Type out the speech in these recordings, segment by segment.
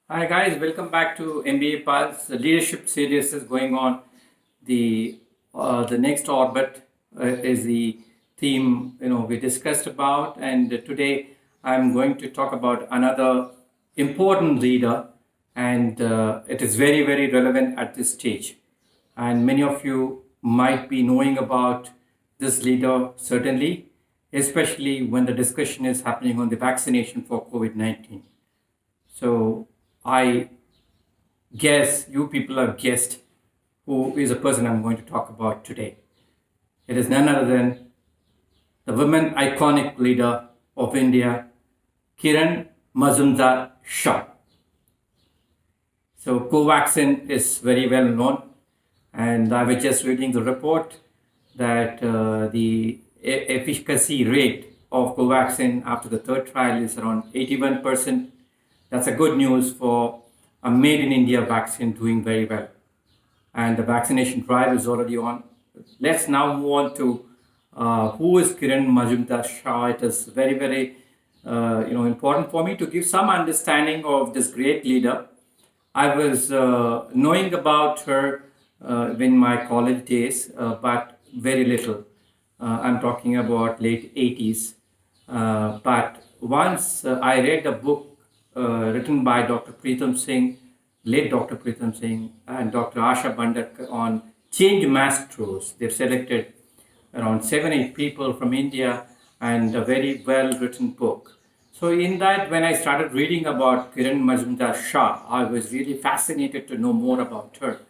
Hi guys, welcome back to MBA Pulse. The leadership series is going on. The next orbit is the theme we discussed about, and today I'm going to talk about another important leader, and it is very relevant at this stage. And many of you might be knowing about this leader certainly, especially when the discussion is happening on the vaccination for COVID-19. So I guess you people have guessed who is the person I'm going to talk about today. It is none other than the women iconic leader of India, Kiran Mazumdar Shah. So Covaxin is very well known, and I was just reading the report that the efficacy rate of Covaxin after the third trial is around 81%. That's a good news for a made in India vaccine doing very well. And the vaccination drive is already on. Let's now move on to who is Kiran Majumdar Shah. It is very important for me to give some understanding of this great leader. I was knowing about her in my college days, but very little. I'm talking about late 80s. But once I read a book written by Dr. Pritam Singh, late Dr. Pritam Singh, and Dr. Asha Bandar on change masters. They've selected around 7, 8 people from India and a very well written book. So, in that, when I started reading about Kiran Majumdar Shah, I was really fascinated to know more about her.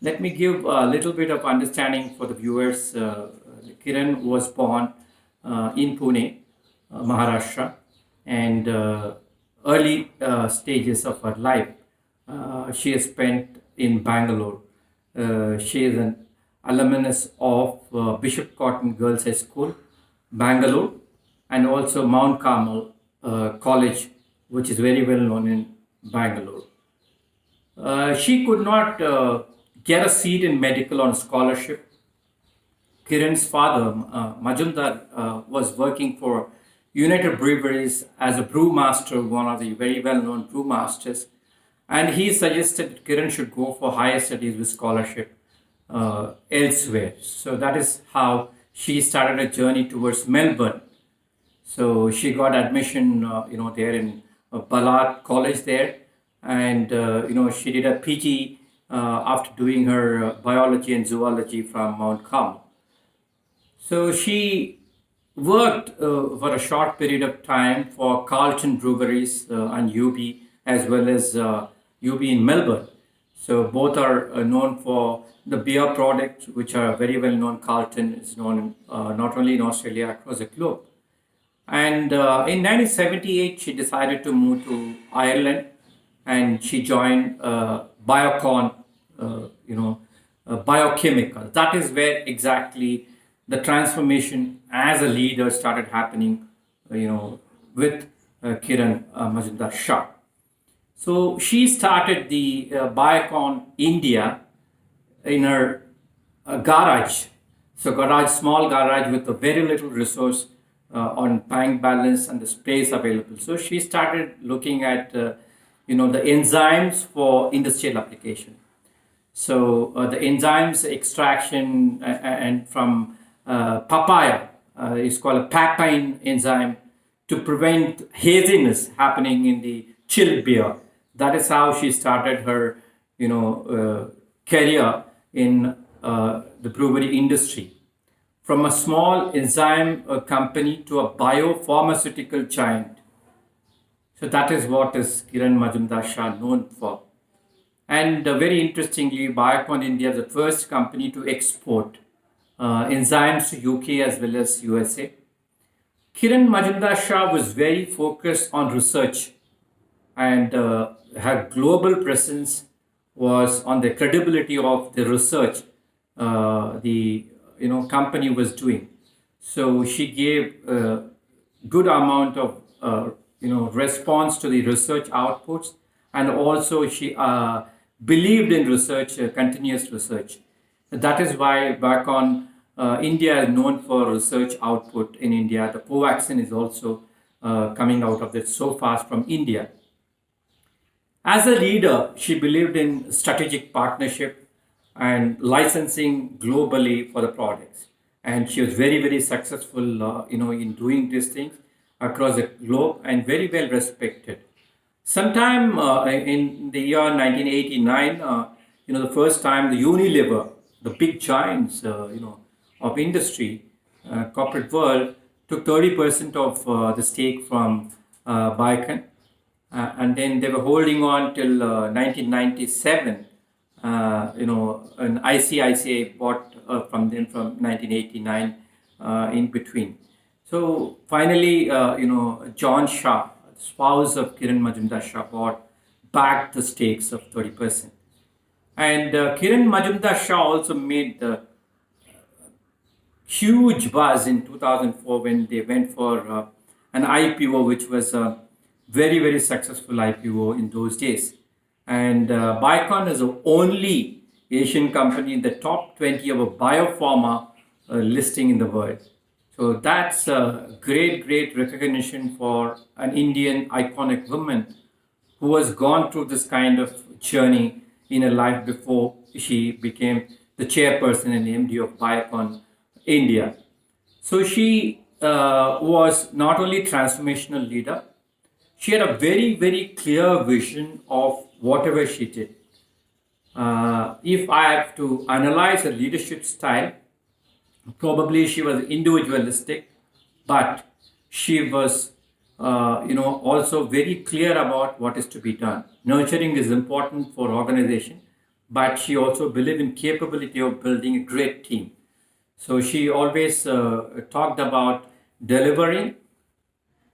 Let me give a little bit of understanding for the viewers. Kiran was born in Pune, Maharashtra, and early stages of her life she has spent in Bangalore. She is an alumnus of Bishop Cotton Girls High School, Bangalore, and also Mount Carmel College, which is very well known in Bangalore. She could not get a seat in medical on scholarship. Kiran's father, Majumdar, was working for United Breweries as a brewmaster, one of the very well-known brewmasters, and he suggested Kiran should go for higher studies with scholarship elsewhere. So that is how she started a journey towards Melbourne. So she got admission, there in Ballard College there, and she did a PG after doing her biology and zoology from Mount Carmel. So she worked for a short period of time for Carlton Breweries and UB, as well as UB in Melbourne. So both are known for the beer products, which are very well known. Carlton is known not only in Australia, across the globe. And in 1978, she decided to move to Ireland, and she joined Biocon, biochemical. That is where exactly the transformation as a leader started happening, with Kiran Majumdar Shah. So she started the Biocon India in her garage. So garage, small garage with a very little resource on bank balance and the space available. So she started looking at the enzymes for industrial application. So the enzymes extraction and from papaya is called a papain enzyme to prevent haziness happening in the chilled beer. That is how she started her, career in the brewery industry. From a small enzyme company to a biopharmaceutical giant. So that is what is Kiran Majumdar Shah known for. And very interestingly, Biocon India is the first company to export enzymes to UK as well as USA. Kiran Majumdar Shah was very focused on research, and her global presence was on the credibility of the research the company was doing. So she gave a good amount of response to the research outputs, and also she believed in research, continuous research. That is why back on India is known for research output in India. The Covaxin is also coming out of it so fast from India. As a leader, she believed in strategic partnership and licensing globally for the products. And she was very, very successful, in doing these things across the globe and very well respected. Sometime in the year 1989, the first time the Unilever, the big giants, of industry, corporate world, took 30% of the stake from Biocon, and then they were holding on till 1997. And ICICI bought from them from 1989 in between. So finally, John Shah, spouse of Kiran Majumdar Shah, bought back the stakes of 30%. And Kiran Majumdar Shah also made the huge buzz in 2004 when they went for an IPO, which was a very, very successful IPO in those days. And Biocon is the only Asian company in the top 20 of a biopharma listing in the world. So that's a great, great recognition for an Indian iconic woman who has gone through this kind of journey in her life before she became the chairperson and MD of Biocon India. So she was not only transformational leader, she had a very, very clear vision of whatever she did. If I have to analyze her leadership style, probably she was individualistic, but she was, also very clear about what is to be done. Nurturing is important for organization, but she also believed in capability of building a great team. So she always talked about delivering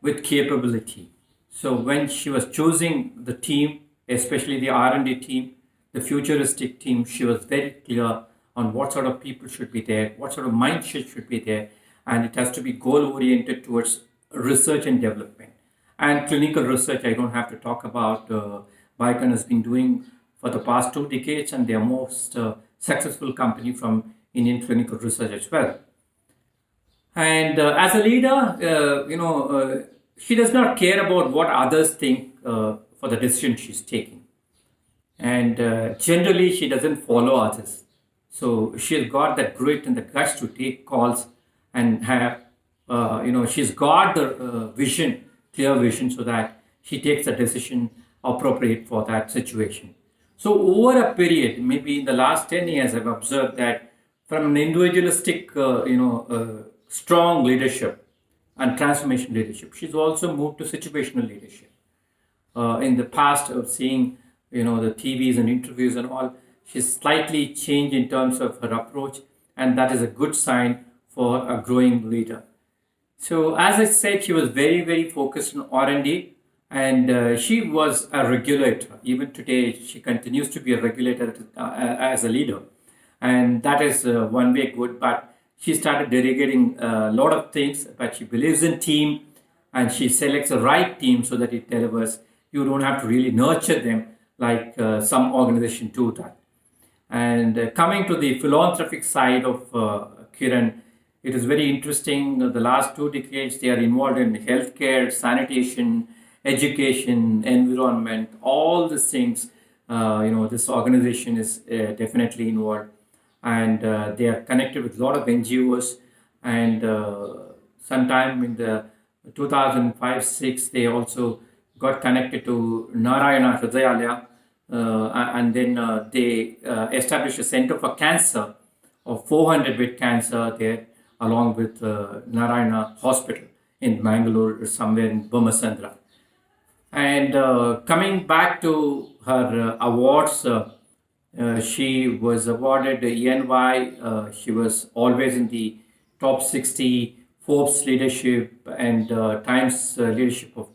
with capability. So when she was choosing the team, especially the R&D team, the futuristic team, she was very clear on what sort of people should be there, what sort of mindset should be there, and it has to be goal oriented towards research and development. And clinical research, I don't have to talk about. Biocon has been doing for the past 2 decades, and they are most successful company from Indian clinical research as well. And as a leader, she does not care about what others think for the decision she's taking. And generally, she doesn't follow others. So she's got that grit and the guts to take calls and have, she's got the vision, clear vision, so that she takes a decision appropriate for that situation. So over a period, maybe in the last 10 years, I've observed that from an individualistic, strong leadership and transformation leadership, she's also moved to situational leadership. In the past of seeing, the TVs and interviews and all, she's slightly changed in terms of her approach, and that is a good sign for a growing leader. So as I said, she was very, very focused on R&D, and she was a regulator. Even today, she continues to be a regulator as a leader, and that is one way good. But she started delegating a lot of things, but she believes in team, and she selects the right team so that it delivers. You don't have to really nurture them like some organizations do that. And coming to the philanthropic side of Kiran, it is very interesting. The last 2 decades, they are involved in healthcare, sanitation, education, environment, all these things. This organization is definitely involved, and they are connected with a lot of NGOs. And sometime in the 2005-6, they also got connected to Narayana Hridayalaya, and then they established a center for cancer of 400 bed cancer there, along with Narayana Hospital in Bangalore, somewhere in Bomasandra. And coming back to her awards, she was awarded the ENY. She was always in the top 60 Forbes leadership and Times leadership of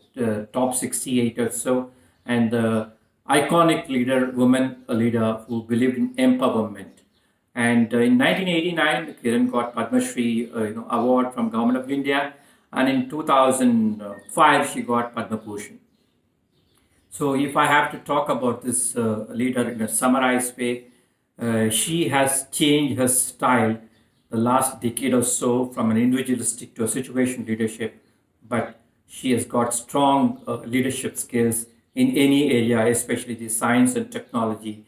top 68 or so, and iconic leader, woman leader who believed in empowerment. And in 1989, Kiran got Padma Shri award from Government of India, and in 2005 she got Padma Bhushan. So if I have to talk about this leader in a summarized way, she has changed her style the last decade or so from an individualistic to a situation leadership, but she has got strong leadership skills, in any area, especially the science and technology,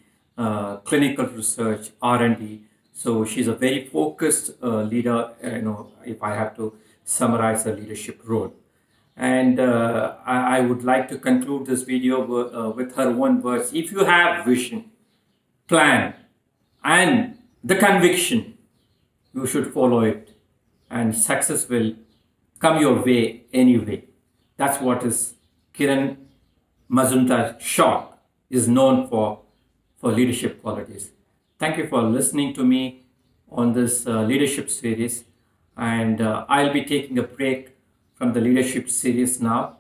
clinical research, R&D. So she's a very focused leader, if I have to summarize her leadership role. And I would like to conclude this video with her one words. If you have vision, plan, and the conviction, you should follow it, and success will come your way anyway. That's what is Kiran Mazumdar Shaw is known for leadership qualities. Thank you for listening to me on this leadership series, and I'll be taking a break from the leadership series now,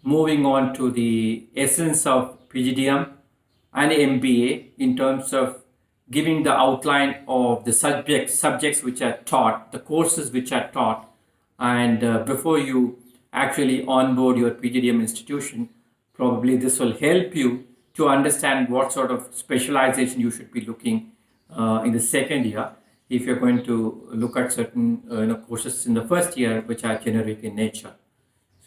moving on to the essence of PGDM and MBA in terms of giving the outline of the subjects which are taught, the courses which are taught, and before you actually onboard your PGDM institution, probably this will help you to understand what sort of specialization you should be looking in the second year if you're going to look at certain courses in the first year which are generic in nature.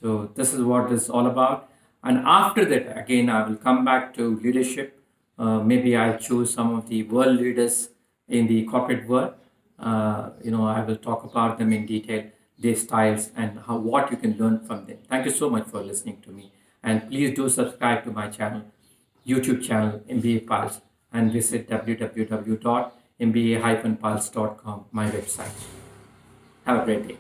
So this is what it's all about. And after that, again, I will come back to leadership. Maybe I'll choose some of the world leaders in the corporate world. I will talk about them in detail, their styles, and what you can learn from them. Thank you so much for listening to me. And please do subscribe to my channel, YouTube channel, MBA Pulse, and visit www.mba-pulse.com, my website. Have a great day.